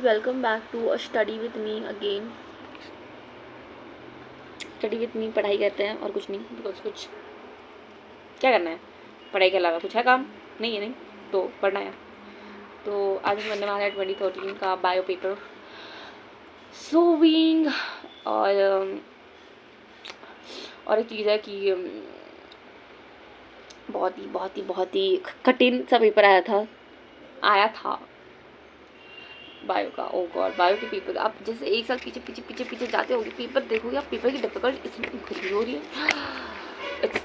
welcome back to a study with me again. Study with me पढ़ाई करते हैं और कुछ नहीं, बिकॉज कुछ क्या करना है, पढ़ाई के अलावा कुछ है काम नहीं है, नहीं तो पढ़ना है। तो आज हम करने वाले हैं 2013 का बायो पेपर सोविंग। और एक चीज़ है कि बहुत ही कठिन सा पेपर आया था बायो का। ओ गॉड, बायो के पेपर आप जैसे एक साल पीछे जाते होगे, पेपर देखोगे आप, पेपर की डिफिकल्ट इतनी खुली हो रही है, it's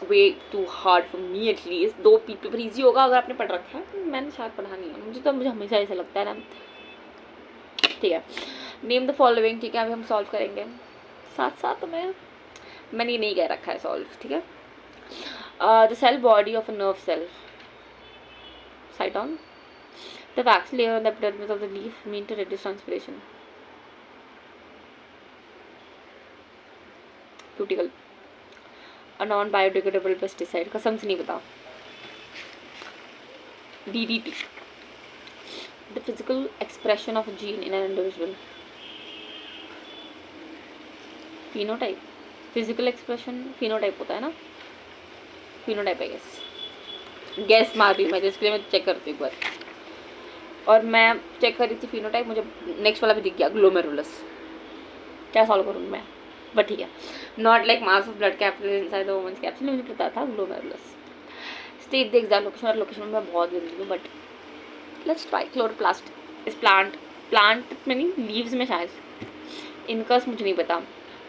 way too hard for me at least. 2 paper easy होगा अगर आपने पढ़ रखा है, मैंने शायद पढ़ा नहीं है, मुझे हमेशा ऐसा लगता है ना। ठीक है, नेम द फॉलोइंग। ठीक है, अभी हम सॉल्व करेंगे साथ साथ मैंने ये नहीं कह रखा है सॉल्व। ठीक है, the cell body of a nerve cell, site on the wax layer on the epidermis of the leaf mean to reduce transpiration. Cuticle, a non-biodegradable pesticide. कसम से नहीं पता। DDT, the physical expression of a gene in an individual. Phenotype, physical expression phenotype होता है ना, phenotype I guess मार रही हूँ मैं, इसके लिए मैं चेक करती हूँ एक बार। और मैं चेक कर रही थी फिनोटाइप, मुझे नेक्स्ट वाला भी दिख गया, ग्लोमेरुलस। क्या सॉल्व करूँगी मैं, बट ठीक है। Not like mass of blood capillary inside the women's capsule, मुझे पता था glomerulus. State the exact location, और लोकेशन में मैं बहुत गंदी हूँ, बट लेट्स ट्राई। क्लोरोप्लास्ट इस प्लांट में नहीं, लीव्स में शायद। इनकस मुझे नहीं पता।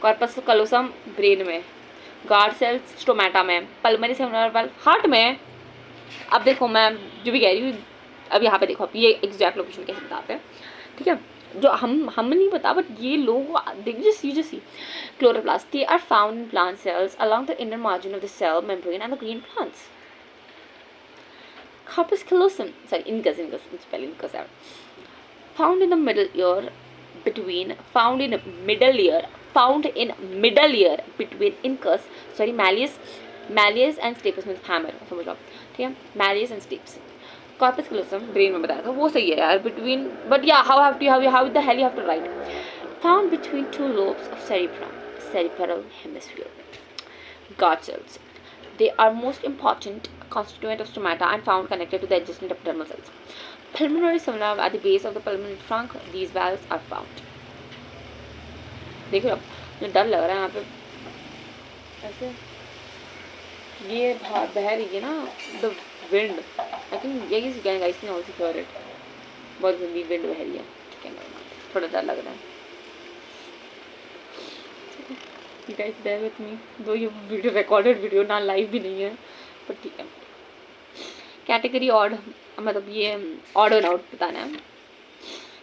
कॉर्पस कलोसम ब्रेन में। गार्ड सेल्स स्टोमेटा में। पल्मोनरी सेलुलर वाल्व हार्ट में। अब देखो मैं जो भी कह रही हूँ, अब यहाँ पे देखो, अब ये एग्जैक्ट लोकेशन कैसे बताते हैं। ठीक है, जो हम नहीं पता, बट ये लोग just see. Chloroplast, they are found in plant cells along the inner margin of the cell membrane and the green plants. Corpus callosum, sorry, incus, spell incus out. Found in middle ear between incus, sorry, malleus and stapes means hammer, समझ लो। ठीक है, malleus and stapes. Corpus callosum brain में बताया था, वो सही है यार, बिटवीन, बट या how the hell you have to write. Found between 2 lobes of cerebral hemisphere. Guard cells, they are most important constituent of stomata and found connected to the adjacent epidermal cells. Pulmonary cells at the base of the pulmonary trunk, these valves are found. देखो, अब मुझे डर लग रहा है यहाँ पे, ऐसे ये बह रही है ना, द विंड, आई थिंक ये guys can also here it, बहुत गंदी विंड बह रही है। ठीक है, थोड़ा डर लग रहा है। You guys bear with me, though ये वीडियो रिकॉर्डेड वीडियो ना, लाइव भी नहीं है, पर ठीक है। कैटेगरी ऑड, मतलब ये ऑड और आउट बताना है।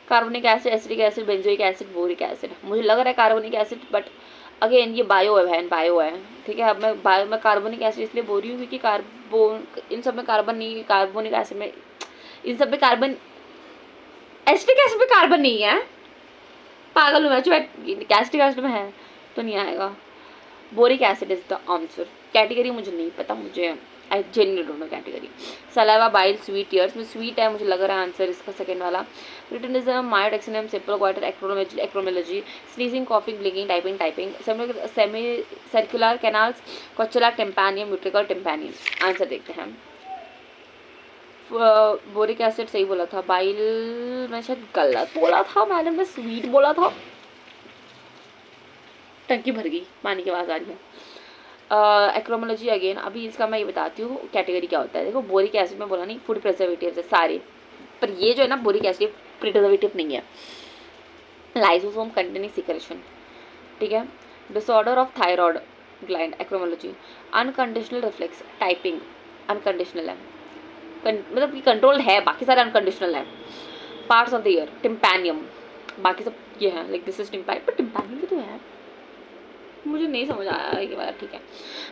Carbonic acid, acetic acid, benzoic acid, boric acid. मुझे लग रहा है कार्बोनिक एसिड, बट अगेन ये बायो है बहन, बायो है। ठीक है, अब मैं कार्बोनिक एसिड इसलिए बोल रही हूँ क्योंकि इन सब में कार्बन नहीं, कार्बोनिक एसिड में इन सब में कार्बन, एसिटिक एसिड में कार्बन नहीं है, पागल हूँ मैं, जो एसिटिक एसिड में है तो नहीं आएगा। Boric acid is the answer. Category मुझे नहीं पता, मुझे I genuinely don't know category. Saliva, bile, sweat tears में स्वीट है, मुझे लग रहा है आंसर इसका सेकंड वाला। Cretinism, myxoedema, simple goitre, acromegaly, sneezing, coughing, blinking, typing, semi circular canals, cochlea, tympanum, utricle, tympanum. Answer देखते हैं। बोरिक एसिड सही बोला था, बाइल मैं शायद गलत बोला था, मैडम ने स्वीट बोला था। टंकी भर गई, पानी की आवाज़ आ रही है। एक्रोमोलॉजी अगेन, अभी इसका मैं ये बताती हूँ कैटेगरी क्या होता है। देखो, बोरिक एसिड में बोला नहीं, फूड प्रिजर्वेटिव्स है सारे, पर ये जो है ना बोरिक एसिड प्रिजर्वेटिव नहीं है। Lysosome containing secretion. ठीक है, disorder of thyroid gland, acromegaly. Unconditional reflex, typing unconditional है, मतलब कि कंट्रोल है, बाकी सारे अनकंडीशनल है। Parts of the ear, tympanum, बाकी सब ये है, लाइक दिस इज टिम्पैनियम, पर टिम्पैनियम भी तो है, मुझे नहीं समझ आया ये वाला। ठीक है,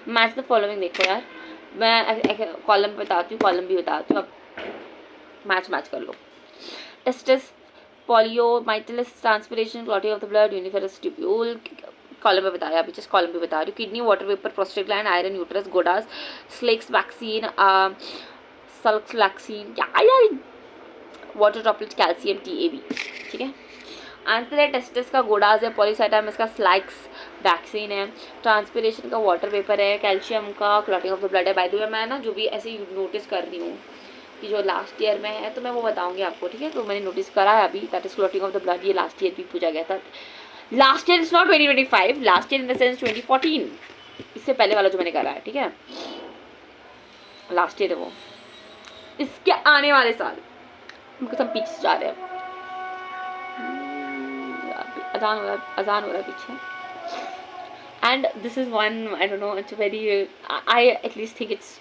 मैच द फॉलोइंग देखो यार, मैं कॉलम बताती हूँ, कॉलम भी बताती हूँ, अब मैच कर लो। Testis, poliomyelitis, transpiration, clotting of the blood, uriniferous tubule, column पे बताया, अभी जस्ट कॉलम पे बता रही हूँ। Kidney, water vapour, prostate gland, iron, uterus, गोडास, स्लेक्स वैक्सीन, सल्क्स वैक्सीन, क्या यार वाटर ड्रॉपलेट कैल्शियम TAB, ठीक है। आंसर है टेस्टिस का गोडाज है, पॉलीसाइटामिस का स्लाइक्स वैक्सीन है, ट्रांसपिरेशन का वाटर वेपर है, कैल्शियम का क्लॉटिंग ऑफ द ब्लड है। बाय द वे मैं ना जो भी ऐसे नोटिस कर रही हूँ कि जो लास्ट ईयर में है तो मैं वो बताऊंगी आपको, ठीक है। तो मैंने नोटिस करा है अभी, that is clotting of the blood, ये लास्ट ईयर भी पूछा गया था। Last year is not 2025, last year in the sense 2014, इससे पहले वाला जो मैंने करा है, ठीक है, लास्ट ईयर है वो। इसके आने वाले साल हम पीछे जा रहे हैं, अजान हो रहा है पीछे। And this is one, I don't know, it's very, I at least think it's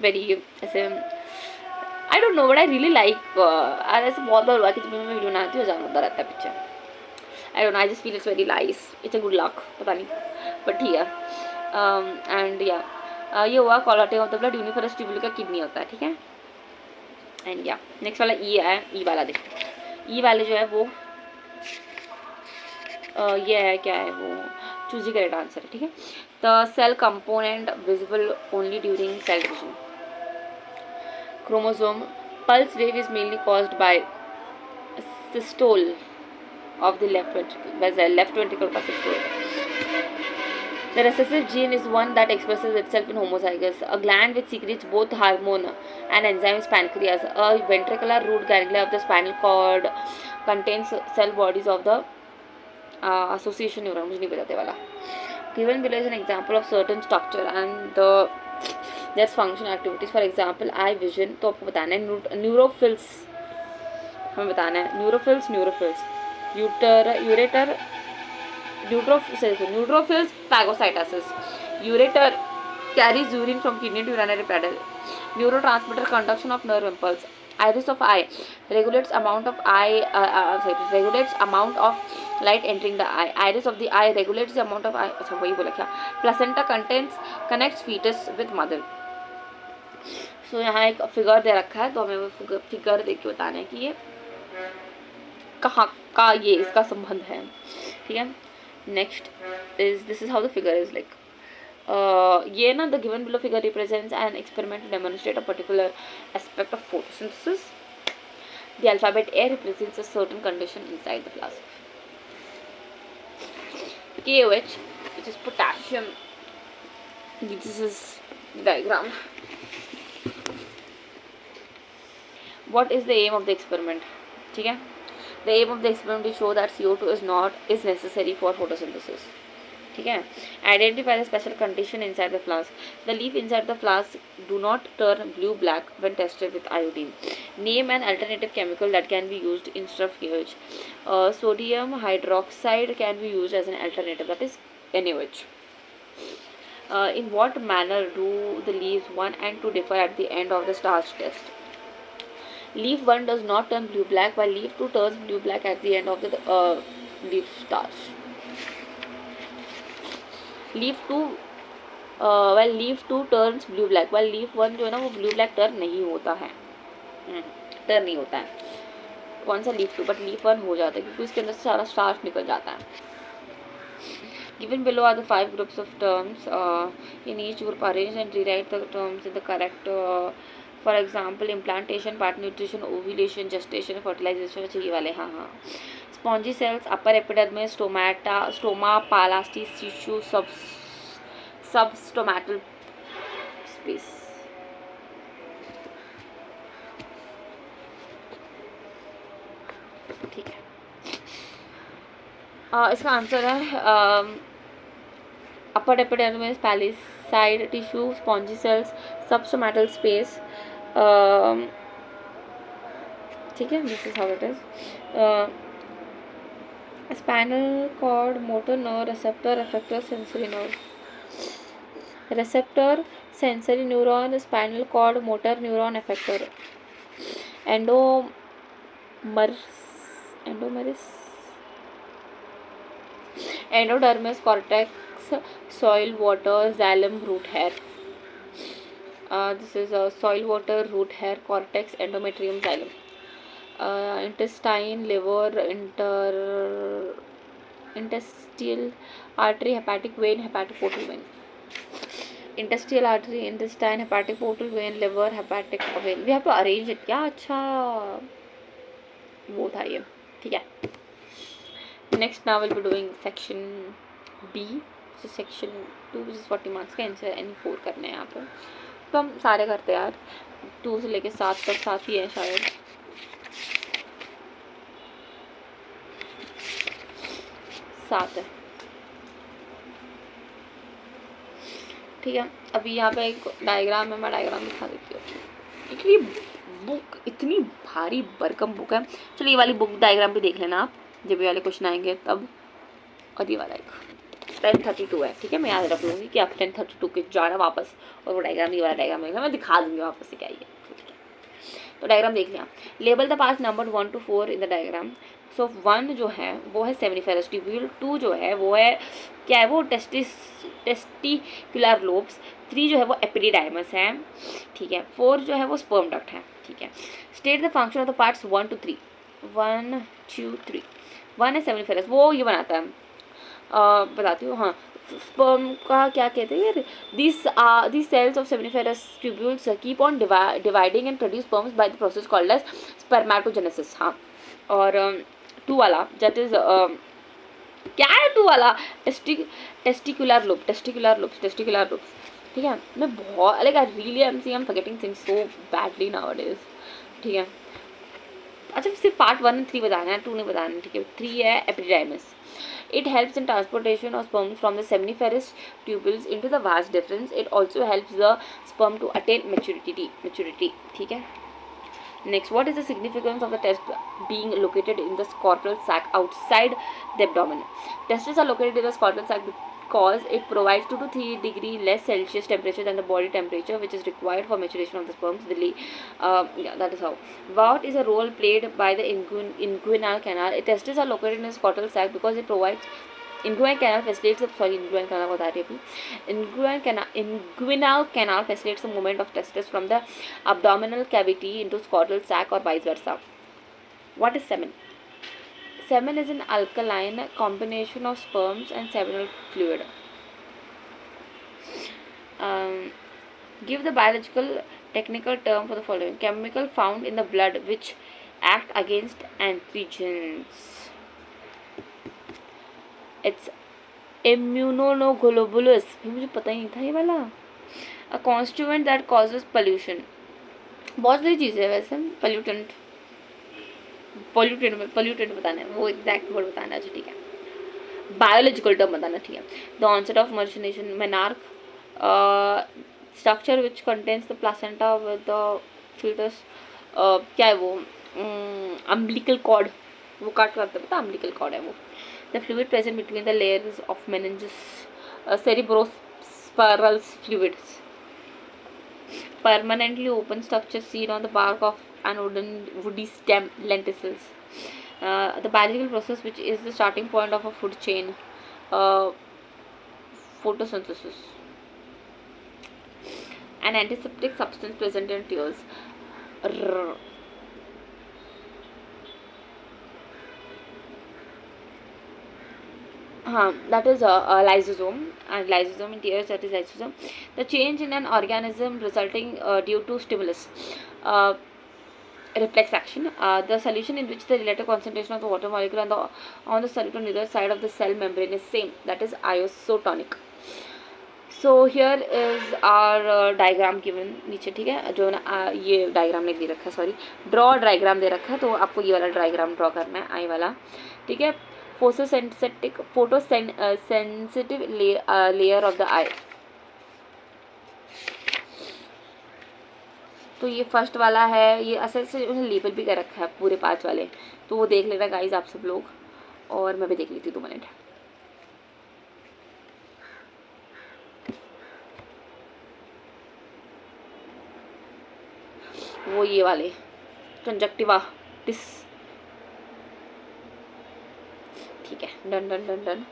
very ऐसे, I don't know but I really like, ऐसे बहुत बार हुआ कि जब मैं वीडियो बनाती हूँ अजान होता रहता है पीछे, I don't know, I just feel it's very nice, it's a good luck, पता नहीं, बट ठीक है। एंड या ये हुआ quality of the blood, uriniferous tubule का किडनी होता है, ठीक है। एंड या नेक्स्ट वाला ई है, ई वाला देखो, ई वाले जो है वो ये है, क्या है वो, चूजी करेक्ट आंसर है, ठीक है। The cell component visible only during cell division, chromosome, pulse wave is mainly caused by systole of the left ventricle, वैसे left ventricle का systole. The recessive gene is one that expresses itself in homozygous. A gland which secretes both hormone and enzyme is pancreas. A ventricular root ganglia of the spinal cord contains cell bodies of the association neuron. मुझे नहीं बताते वाला. Given below is an example of certain structure and their function activities. For example, eye vision. तो आपको बताना है neutrophils. हमें बताना है neutrophils. Neutrophils phagocytosis. Ureter carries urine from kidney to urinary bladder. Neurotransmitter conduction of nerve impulse. Iris of eye regulates amount of light entering the eye. Iris of the eye regulates the amount of eye. अच्छा वही बोला क्या? Placenta connects fetus with mother. So यहाँ एक figure दे रखा है, तो हमें वो फिगर देख के बताना है कि ये कहाँ का ये इसका संबंध है, ठीक है। Next is this is how the figure is like, ये ना the given below figure represents an experiment to demonstrate a particular aspect of photosynthesis. The alphabet A represents a certain condition inside the plasma. KOH, which is potassium. This is diagram. What is the aim of the experiment? ठीक है. The aim of the experiment is to show that CO2 is necessary for photosynthesis. ठीक है. Identify the special condition inside the flask. The leaf inside the flask do not turn blue-black when tested with iodine. Name an alternative chemical that can be used instead of KOH. Sodium hydroxide can be used as an alternative, that is NaOH. In what manner do the leaves 1 and 2 differ at the end of the starch test? Leaf 1 does not turn blue-black, while leaf 2 turns blue-black at the end of the leaf starch. While leaf 2 turns blue-black, while leaf 1 जो है ना वो blue-black turn नहीं होता है, turn नहीं होता है. कौन सा leaf 2, बट leaf 1 हो जाता है क्योंकि उसके अंदर से सारा starch निकल जाता है. Given below are the 5 groups of terms. In each group arrange and rewrite the terms in the correct for example implantation, part nutrition, ovulation, gestation, fertilization. अच्छा ये वाले, हाँ. Spongy cells, upper epidermis, stoma, palastis, tissue, substomatal space. ठीक है. इसका answer है upper epidermis, palisade tissue, spongy cells, substomatal space. ठीक है, this is how it is. Spinal cord, motor nerve, receptor, effector, sensory nerve. Receptor, sensory neuron, spinal cord, motor neuron, effector. Endodermis, cortex, soil, water, xylem, root hair. This is soil, water, root hair, cortex, endometrium, xylem. Intestine, liver, intestinal artery, hepatic vein, hepatic portal vein. Intestinal artery, intestine, hepatic portal vein, liver, hepatic vein. We have to arrange it. Yeah, अच्छा. वो था ये, ठीक है। Next now will be doing section B, section 2 which is 40 marks का answer, any 4 करने हैं यहाँ पर। तो हम सारे करते हैं यार, 2 से लेके 7 तक, 7 ही है शायद। सात है, ठीक है। अभी यहाँ पे एक डायग्राम है, मैं डायग्राम दिखा देती हूँ। क्योंकि बुक इतनी भारी भरकम बुक है। चलिए ये वाली बुक डायग्राम भी देख लेना आप, जब ये वाले क्वेश्चन आएंगे तब। और ये वाला एक 1032 है, ठीक है। मैं याद रख लूँगी कि आप 1032 के जाना वापस, और वो डायग्राम, ये वाला डायग्राम देखना, मैं दिखा दूँगी वापस से क्या ये, ठीक है। तो डायग्राम देख लिया। Label the parts number 1 to 4 in the diagram. So 1 जो है वो है सेमिनिफेरस ट्यूब्यूल, 2 जो है वो है क्या है, वो टेस्टिकुलर लोब्स, 3 जो है वो एपिडिडाइमस है, ठीक है। 4 जो है वो स्पर्म डक्ट है, ठीक है। State the function of the parts 1 to 3। 1 2 3। 1 है सेमिनिफेरस, वो ये बनाता है, बताती हूँ, हाँ। स्पर्म का क्या कहते हैं यार, these cells of seminiferous tubules keep on dividing and produce sperms by the process called as spermatogenesis, हाँ। और 2 वाला दैट इज क्या है 2 वाला, टेस्टिकुलर लूप्स, ठीक है। मैं बहुत like I really am forgetting things so badly nowadays, ठीक है। अच्छा सिर्फ पार्ट 1 and 3 बताना है, 2 नहीं बताना है, ठीक है। 3 है epididymis. It helps in transportation of sperm from the seminiferous tubules into the vas deferens. It also helps the sperm to attain maturity, ठीक है। Next, what is the significance of the test being located in the scrotal sac outside the abdomen? Testes are located in the scrotal sac because it provides 2 to 3 degree less Celsius temperature than the body temperature, which is required for maturation of the sperms. Yeah, that is how. What is a role played by the inguinal canal? Testes are located in the scrotal sac because it provides inguinal canal facilitates inguinal canal facilitates the movement of testes from the abdominal cavity into scrotal sac or vice versa. What is semen? Semen is an alkaline combination of sperms and seminal fluid. Give the biological technical term for the following. Chemical found in the blood which act against antigens. It's immunoglobulus. मुझे पता ही नहीं था ये वाला. A constituent that causes pollution. बहुत सारी चीज़ें हैं वैसे. पोल्यूटेंट बताना है, वो एग्जैक्ट वर्ड बताना है, ठीक है। बायोलॉजिकल टर्म बताना, ठीक है। The onset of menstruation, menarche, structure which contains the placenta with the foetus, क्या है वो, अम्बिलिकल कॉर्ड, वो काट करते पता, अम्बिलिकल कॉर्ड है वो। The fluid present between the layers of meninges, cerebrospinal fluids, permanently open structure seen on the bark of an woody stem, lenticels. The biological process which is the starting point of a food chain, photosynthesis. An antiseptic substance present in tears. That is a lysosome, and lysosome in tears, that is lysosome. The change in an organism resulting due to stimulus, reflex action. The solution in which the relative concentration of the water molecule on the solute on either side of the cell membrane is same, that is isotonic. So here is our diagram given नीचे, ठीक है। जो ना ये diagram नहीं दे रखा है, sorry, draw diagram दे रखा है, तो आपको ये वाला डायग्राम ड्रॉ करना है, आई वाला, ठीक है। फोटोसेंसिटिव लेयर ऑफ द आई। तो ये फर्स्ट वाला है, ये असल से उन्हें लेबल भी कर रखा है पूरे 5 वाले, तो वो देख लेना गाइज आप सब लोग, और मैं भी देख लेती हूँ 2 मिनट। वो ये वाले कंजक्टिवा टिस, ठीक है। डन।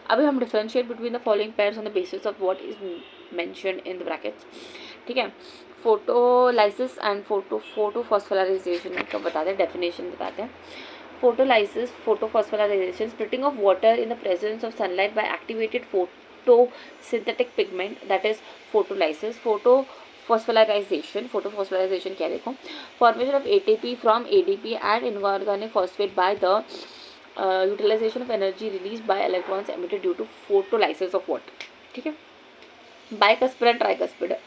अभी हम differentiate between the following pairs on the basis of what is mentioned in the brackets, ठीक है। फोटोलाइसिस एंड फोटोफॉस्फोराइजेशन का बताते हैं, डेफिनेशन बताते हैं। Photolysis, photophosphorylation, splitting of water in the presence of sunlight by activated photosynthetic pigment, that is photolysis. phosphorylation, photophosphorization क्या देखो, formation of ATP from ADP and inorganic phosphate by the utilization of energy released by electrons emitted due to photolysis of what, ठीक है. Bicuspid and tricuspid,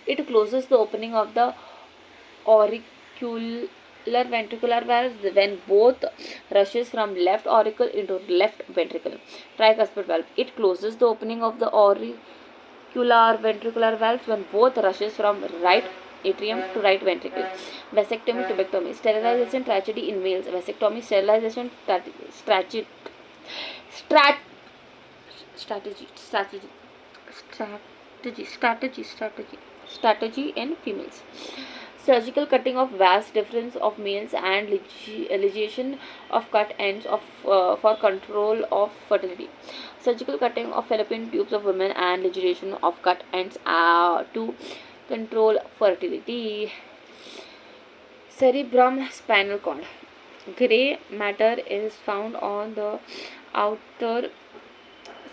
it closes the opening of the auricular ventricular valves when both rushes from left auricle into left ventricle. Tricuspid valve, it closes the opening of the auricular ventricular valves when both rushes from right atrium to right ventricle. Vasectomy, tubectomy, sterilization tragedy in males. Vasectomy, sterilization strategy in females. Surgical cutting of vas difference of males and ligation of cut ends of for control of fertility. Surgical cutting of fallopian tubes of women and ligation of cut ends to control fertility. Cerebrum spinal cord. Gray matter is found on the outer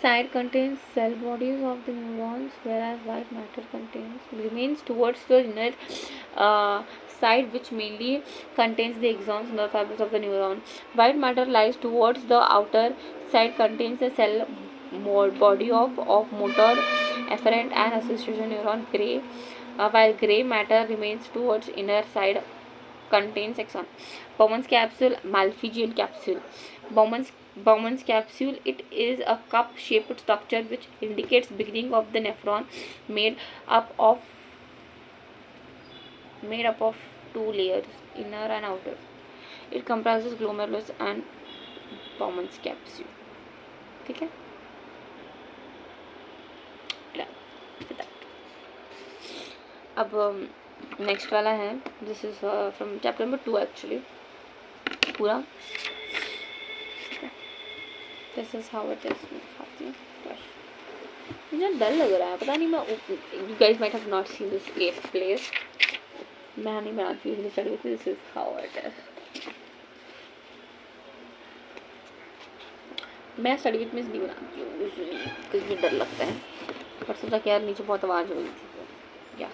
side, contains cell bodies of the neurons, whereas white matter remains towards the inner side, which mainly contains the axons, nerve fibers of the neuron. White matter lies towards the outer side, contains the cell body of motor efferent and association neuron. Gray, while gray matter remains towards inner side, contains axon. Bowman's capsule, Malpighian capsule. Bowman's capsule, it is a cup-shaped structure which indicates beginning of the nephron, made up of two layers, inner and outer. It comprises glomerulus and Bowman's capsule. ठीक है. अब next वाला है, this is from chapter number 2 actually पूरा. This is how it is. मुझे डर लग रहा है, पता नहीं, मैं you guys might have not seen this place. मैं नहीं बनाती हूँ study. This is how it is. मैं स्टडी विथ मीन्स नहीं बनाती हूँ यूजुअली क्योंकि मुझे डर लगता है. पर सोचा कि यार नीचे बहुत आवाज़ हो रही थी या,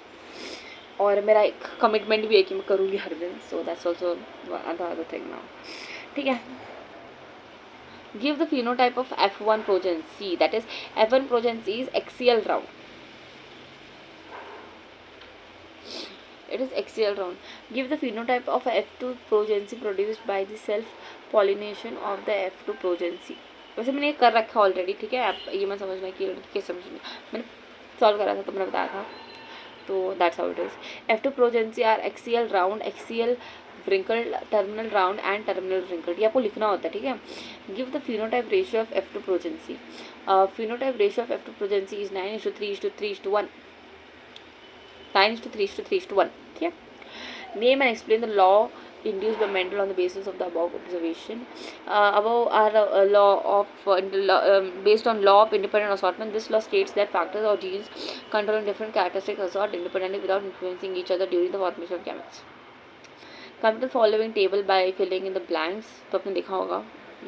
और मेरा एक कमिटमेंट भी है कि मैं करूँगी हर दिन. So that's also other thing now. ठीक है. Give the phenotype of F1 progeny, that is F1 progeny is axial round. It is axial round. Give the phenotype of F2 progeny produced by the self pollination of the F2 progeny. वैसे मैंने ये कर रखा है already. ठीक है. आप ये मैं समझना कि कैसे समझना, मैंने सॉल्व करा था तो मैंने बताया था. तो that's how it is. F2 progeny are axial round, axial wrinkled, terminal round and terminal wrinkled. ये आपको लिखना होता है. ठीक है. Give the phenotype ratio of F2 progeny. Phenotype ratio of F2 progeny is 9:3:3:1. 9:3:3:1. ठीक है. Name and explain the law induced by Mendel on the basis of the above observation. Above are a law of based on law of independent assortment. This law states that factors or genes controlling different characteristics assort independently without influencing each other during the formation of gametes. Come to the following table by filling in the blanks. तो आपने देखा होगा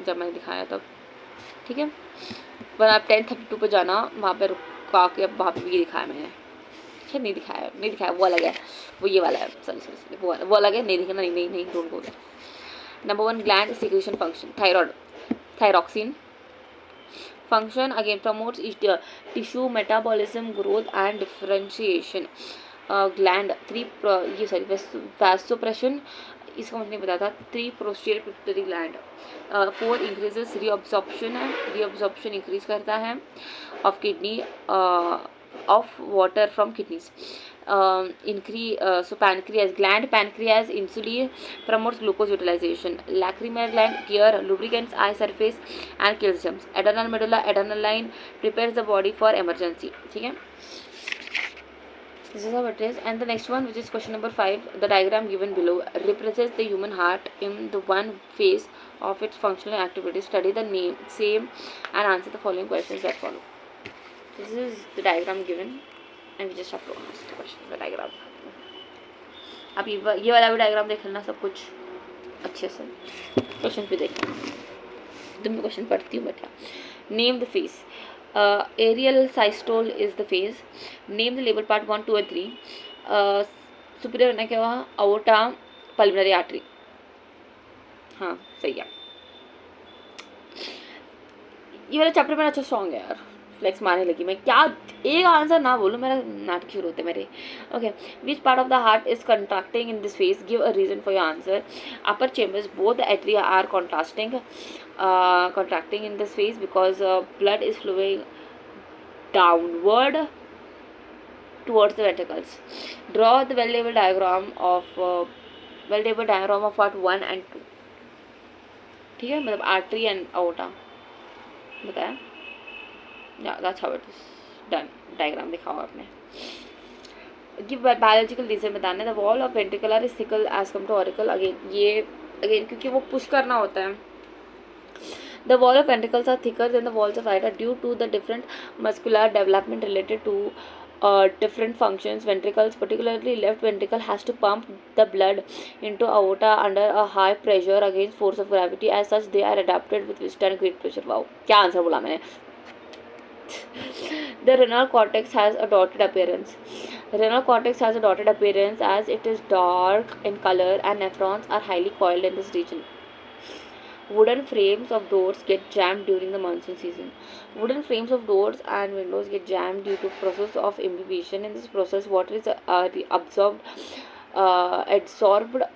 जब मैंने दिखाया तब. ठीक है. पर आप 10:32 पर जाना, वहाँ पे रुका के अब वहाँ पे भी दिखाया मैंने. ठीक है. नहीं दिखाया वो अलग है, वो ये वाला है. सॉरी वो अलग है. नहीं दिखना, नहीं don't go there. Number 1 gland secretion function. Thyroxine function again promotes tissue metabolism, growth and differentiation. Gland 3 ये सॉरी vasopressin, इसका मुझे नहीं पता था. 3 posterior pituitary gland. 4 increases reabsorption, and reabsorption increase करता है of kidney of water from kidneys. So pancreas insulin promotes glucose utilization. Lacrimal gland gear lubricants eye surface and kills germs. Adrenal medulla adrenaline prepares the body for emergency. ठीक है. This is how it is. And the next one, which is question number 5, the diagram given below represents the human heart in the one phase of its functional activity. Study the same and answer the following questions that follow. This is the diagram given and we just have to ask the question. The diagram. अब ये वाला भी diagram देख लेना सब कुछ अच्छे से. क्वेश्चन पे देखना. तो मैं क्वेश्चन पढ़ती हूँ बेटा. Name the phase. Aerial systole is the phase. Name the label part 1, 2 and 3. Superior होना क्या हुआ, अओर्टा पल्मोनरी आर्टरी, हाँ सही है। ये वाला चैप्टर मेरा अच्छा स्ट्रॉन्ग है यार, फ्लेक्स मारने लगी मैं, क्या एक आंसर ना बोलूँ, मेरा नाटक शुरू होते मेरे। Okay, which part of the heart is contracting in this phase, give a reason for your answer. Upper chambers both the atria are contracting in this phase because blood is flowing downward towards the ventricles. Draw the well-labeled diagram of part 1 and 2. ठीक है, मतलब artery and aorta बताया, या that's how it is done. Diagram दिखाओ आपने। Give biological reason बताना, the wall of ventricular is thicker as come to auricle. Again क्योंकि वो पुश करना होता है। The wall of ventricles are thicker than the walls of aorta due to the different muscular development related to different functions. Ventricles, particularly left ventricle, has to pump the blood into aorta under a high pressure against force of gravity. As such, they are adapted with withstand great pressure. Wow, क्या answer बोला मैंने? The renal cortex has a dotted appearance. Renal cortex has a dotted appearance as it is dark in color and nephrons are highly coiled in this region. Wooden frames of doors get jammed during the monsoon season. Wooden frames of doors and windows get jammed due to process of imbibition. In this process, water is absorbed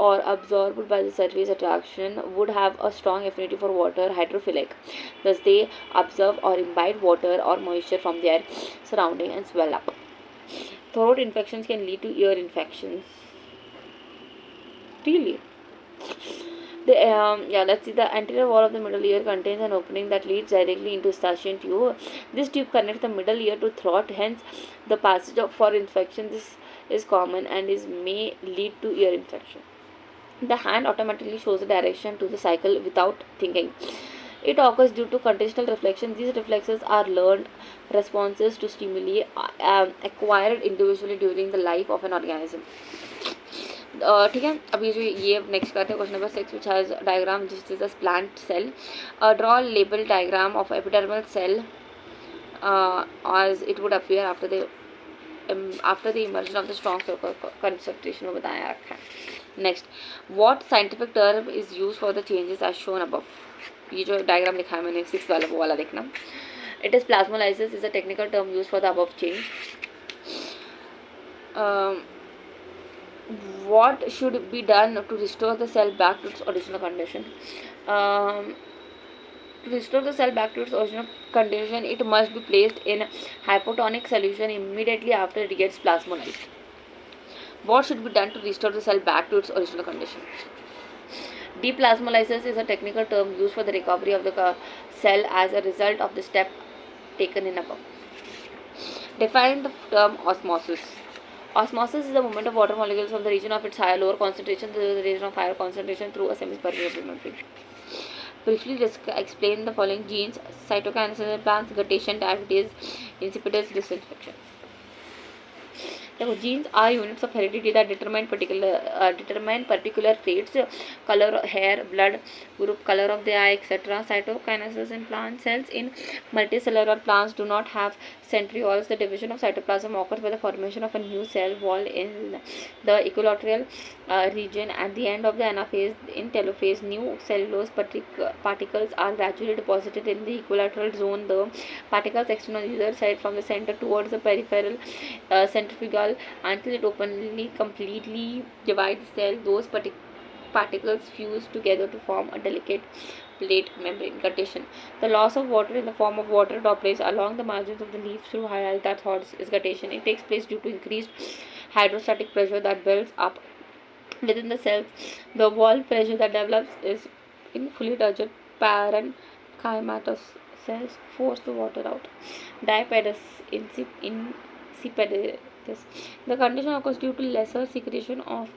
or absorbed by the surface attraction. Wood have a strong affinity for water, hydrophilic. Thus, they absorb or imbibe water or moisture from their surrounding and swell up. Throat infections can lead to ear infections. Really? Let's see. The anterior wall of the middle ear contains an opening that leads directly into Eustachian tube. This tube connects the middle ear to throat. Hence, the passage for infection this is common and may lead to ear infection. The hand automatically shows the direction to the cycle without thinking. It occurs due to conditional reflection. These reflexes are learned responses to stimuli acquired individually during the life of an organism. ठीक है, अभी जो ये next करते हैं question number 6 which has diagram this is a plant cell. Draw label diagram of epidermal cell as it would appear after the immersion of the strong concentration में बताया रखा है। Next, what scientific term is use for the changes as shown above. ये जो diagram लिखा है मैंने 6 वाला, वो वाला देखना। It is plasmolysis is a technical term use for the above change. What should be done to restore the cell back to its original condition? To restore the cell back to its original condition, it must be placed in hypotonic solution immediately after it gets plasmolized. What should be done to restore the cell back to its original condition? Deplasmolysis is a technical term used for the recovery of the cell as a result of the step taken in above. Define the term osmosis. Osmosis is the movement of water molecules from the region of its lower concentration to the region of higher concentration through a semi-permeable membrane. Briefly explain the following genes: cytokinesis in plants, guttation, diabetes, insipidus, disinfection. Genes are units of heredity that determine particular traits, color, hair, blood group, color of the eye, etc. Cytokinesis in plant cells. In multicellular plants do not have centrioles. The division of cytoplasm occurs by the formation of a new cell wall in the equilateral region. At the end of the anaphase, in telophase, new cellulose particles are gradually deposited in the equilateral zone. The particles extend on either side from the center towards the peripheral centrifugal until it openly completely divides the cell. Those particles fuse together to form a delicate plate membrane. Guttation. The loss of water in the form of water droplets along the margins of the leaves through high altitude thoughts is guttation. It takes place due to increased hydrostatic pressure that builds up within the cells. The wall pressure that develops is in fully turgid parenchymatous cells force the water out. Diapetes, insipidus. The condition occurs due to lesser secretion of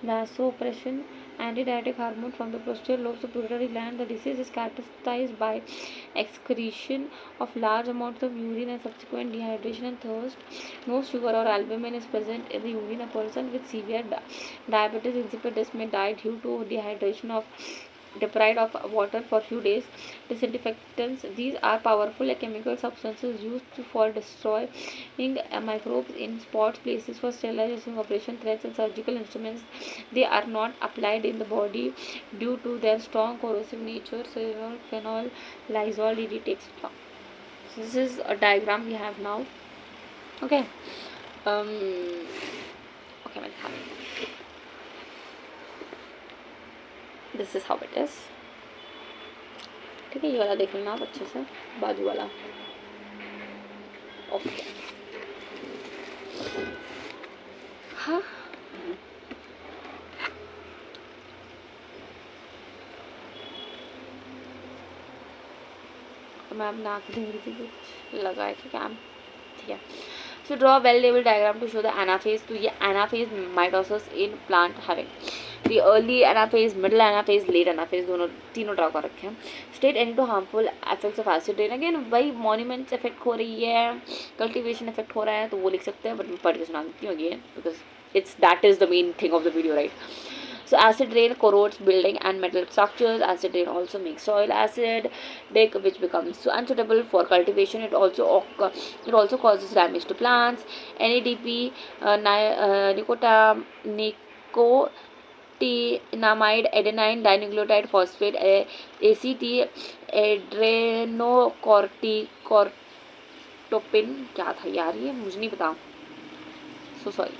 vasopressin antidiuretic hormone from the posterior lobes of the pituitary gland. The disease is characterized by excretion of large amounts of urine and subsequent dehydration and thirst. No sugar or albumin is present in the urine. A person with severe diabetes insipidus may die due to dehydration of deprived of water for few days. Disinfectants, these are powerful chemical substances used for destroying microbes in spots, places for sterilization, operation threats, and surgical instruments. They are not applied in the body due to their strong corrosive nature. So phenol, Lysol, DDT, etc. So this is a diagram we have now. Okay. Okay, this is how it is. ठीक है, ये वाला देख लेना आप अच्छे से, बाजू वाला. ओके. हाँ, मैं अब नाक ढूंढ रही थी कुछ लगा है कि क्या. ठीक है. So draw a well-labeled diagram to show the anaphase. तो ये anaphase mitosis in plant having the early anaphase, middle anaphase, late anaphase, दोनों तीनों ड्रा कर रखे हैं. State any two harmful effects of acid rain. Again भाई monuments effect हो रही है, cultivation effect हो रहा है, तो वो लिख सकते हैं, but मैं पढ़ के सुना देती हूँ again because that is the main thing of the video, right? So acid rain corrodes building and metal structures. Acid rain also makes soil acidic, which becomes unsuitable for cultivation. It also causes damage to plants. NADP, nicotinamide, adenine dinucleotide phosphate, ACT, adrenocorticotropion. क्या था यार ये, मुझे नहीं पता. So sorry.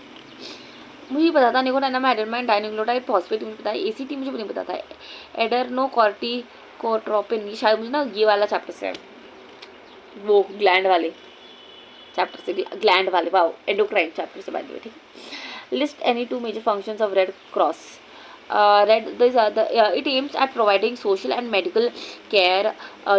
मुझे पता था निकोटिनामाइड, एडेनाइन डाइन्यूक्लियोटाइड फॉस्फेट मुझे पता है. एसीटी मुझे नहीं पता था. एडरनोकॉर्टिकोट्रोपिन, ये शायद मुझे ना ये वाला चैप्टर से है, वो ग्लैंड वाले चैप्टर से, ग्लैंड वाले वाओ एंडोक्राइन चैप्टर से बाय द वे. ठीक है. List any two major functions of red cross. It aims at providing social and medical care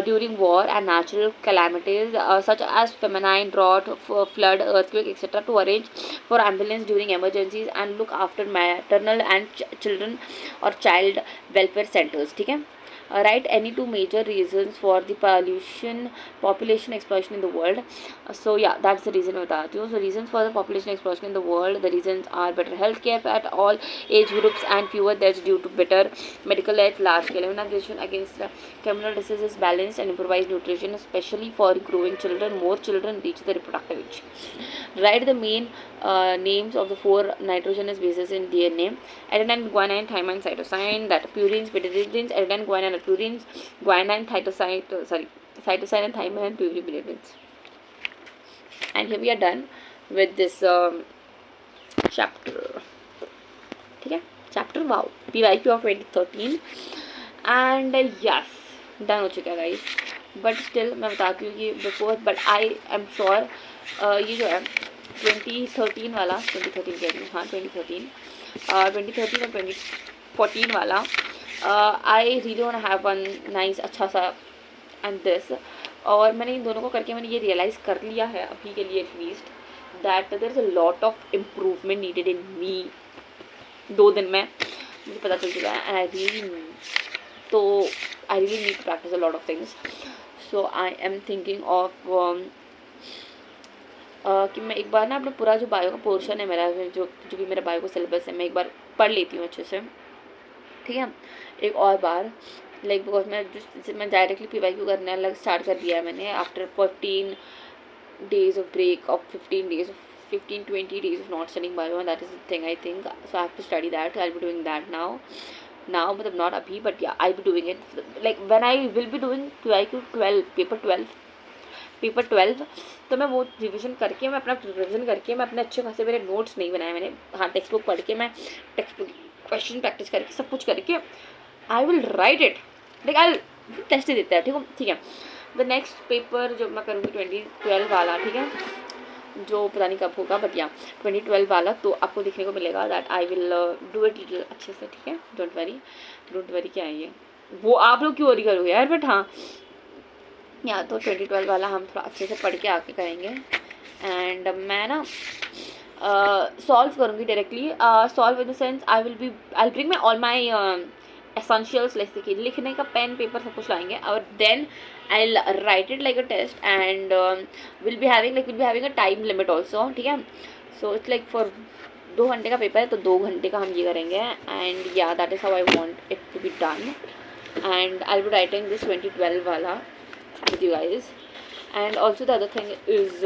during war and natural calamities such as famine, drought, flood, earthquake, etc. to arrange for ambulance during emergencies and look after maternal and children or child welfare centers. ठीक है. Write any two major reasons for the population explosion in the world. So yeah, that's the reason मैं बताती हूँ. So reasons for the population explosion in the world, the reasons are better healthcare at all age groups and fewer deaths due to better medical health, large scale immunization against communal diseases, balanced and improvised nutrition, especially for growing children. More children reach the reproductive age. Write the main names of the 4 nitrogenous bases in DNA: adenine, guanine, thymine, cytosine. That purines, pyridines, adenine, guanine, purines, guanine, cytosine and thymine and pyridines. And here we are done with this chapter. ठीक है, chapter wow, PYQ of 2013. and yes, done हो चुका है guys. But still मैं बताती हूँ कि before, but I am sure ये जो है 2013 वाला, 2013 कह रही हूँ, हाँ 2013 और 2014 वाला, I really want have one nice अच्छा सा एंड दिस. और मैंने इन दोनों को करके मैंने ये रियलाइज़ कर लिया है अभी के लिए at least, that there is a lot of improvement needed in me. 2 दिन में मुझे पता चल चुका है. I really need to practise a lot of things. So I am thinking of कि मैं एक बार ना अपना पूरा जो बायो का पोर्शन है मेरा, जो भी मेरा बायो का सिलेबस है, मैं एक बार पढ़ लेती हूँ अच्छे से. ठीक है, एक और बार, लाइक बिकॉज मैं डायरेक्टली PYQ करने अलग स्टार्ट कर दिया है मैंने after 15 days of break of 15-20 days of not studying bio, and that is the thing I think. So I have to study that. I'll be doing that now, but not abhi, but yeah, I'll be doing it. Like when I will be doing PYQ 12, paper 12, तो मैं वो revision करके, मैं अपने अच्छे खासे मेरे notes नहीं बनाए मैंने, हाँ टेक्स्ट बुक पढ़ के, मैं टेक्स्ट बुक क्वेश्चन प्रैक्टिस करके सब कुछ करके I will write it. Like I test ही देता है. ठीक है. द नेक्स्ट पेपर जो मैं करूँगी 2012 वाला, ठीक है, जो पता नहीं कब होगा, बट या 2012 वाला, तो आपको देखने को मिलेगा that I will do it little अच्छे से. ठीक है, डोंट वरी. क्या है ये, वो आप लोग क्यों वरी करोगे यार, बट हाँ या तो 2012 वाला हम थोड़ा अच्छे से पढ़ के आके करेंगे. एंड मैं ना सॉल्व करूँगी directly. Solve in the sense I bring my all my essentials, like लिखने का पेन पेपर सब कुछ लाएंगे, और then I'll write it like a test, and we'll be having a time limit also. ठीक है. So it's like for 2 घंटे का पेपर है, तो 2 घंटे का हम ये करेंगे. And yeah, that is how I want it to be done. and I'll be writing this 2012 wala with you guys. And also the other thing is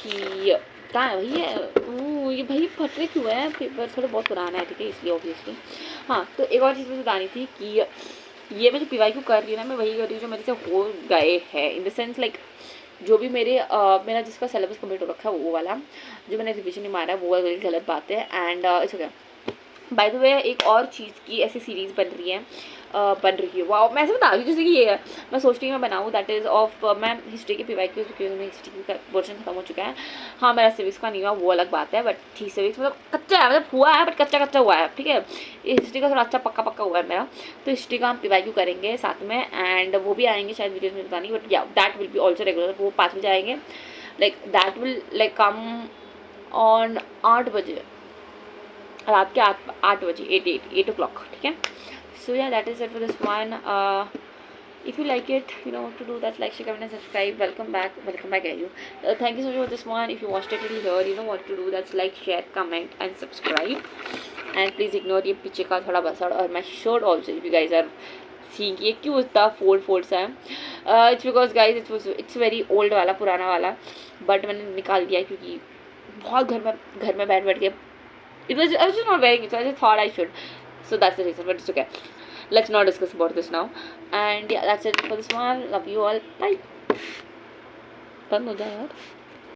कि कहाँ है भाई ये भाई फट रहे क्यों है, पेपर थोड़ा बहुत पुराना है, ठीक है, इसलिए ऑब्वियसली। हाँ, तो एक और चीज़ मुझे बतानी थी कि ये मैं जो PYQ कर रही हूँ ना, मैं वही कर रही हूँ जो मेरे से हो गए हैं, इन द सेंस लाइक जो भी मेरा जिसका सिलेबस कम्प्लीट हो रखा है वो वाला, जो मैंने रिविजन नहीं मारा वो गलत बात है। And it's okay. Bye the वे एक और चीज़ की ऐसी सीरीज़ बन रही है वाह, मैं ऐसे बता रही हूँ जैसे कि ये है, मैं सोच रही हूँ मैं बनाऊँ, दैट इज़ ऑफ मैं हिस्ट्री के PYQ, क्योंकि में हिस्ट्री का वर्जन खत्म हो चुका है। हाँ, मेरा सिविक्स का नहीं हुआ, वो अलग बात है, बट ठीक, सिविक्स मतलब कच्चा है, मतलब हुआ है बट कच्चा कच्चा हुआ है, ठीक है। ये हिस्ट्री का थोड़ा अच्छा पक्का पक्का हुआ है मेरा, तो हिस्ट्री का हम PYQ करेंगे साथ में, एंड वो भी आएंगे शायद वीडियोज़ में, बतानी, बट या that will be also regular, वो 5 बजे आएंगे, like that will like come on 8 बजे, रात के 8 बजे, 8 o'clock, ठीक है। So yeah, that is it for this one. If you like it, you know what to do. That's like, share, comment and subscribe. Welcome back you. Thank you so much for this one. If you watched it till here, you know what to do. That's like, share, comment and subscribe. And please ignore ये पीछे का थोड़ा बसड़ और my shirt also, if you guys are seeing ये क्यों इतना fold सा है। It's because guys it's very old वाला, पुराना वाला, but मैंने निकाल दिया क्योंकि बहुत घर में बैठ के I was just not wearing it, so I just thought I should. So that's the reason, but it's okay. Let's not discuss about this now. And yeah, that's it for this one. Love you all. Bye. बंद हो जाए यार।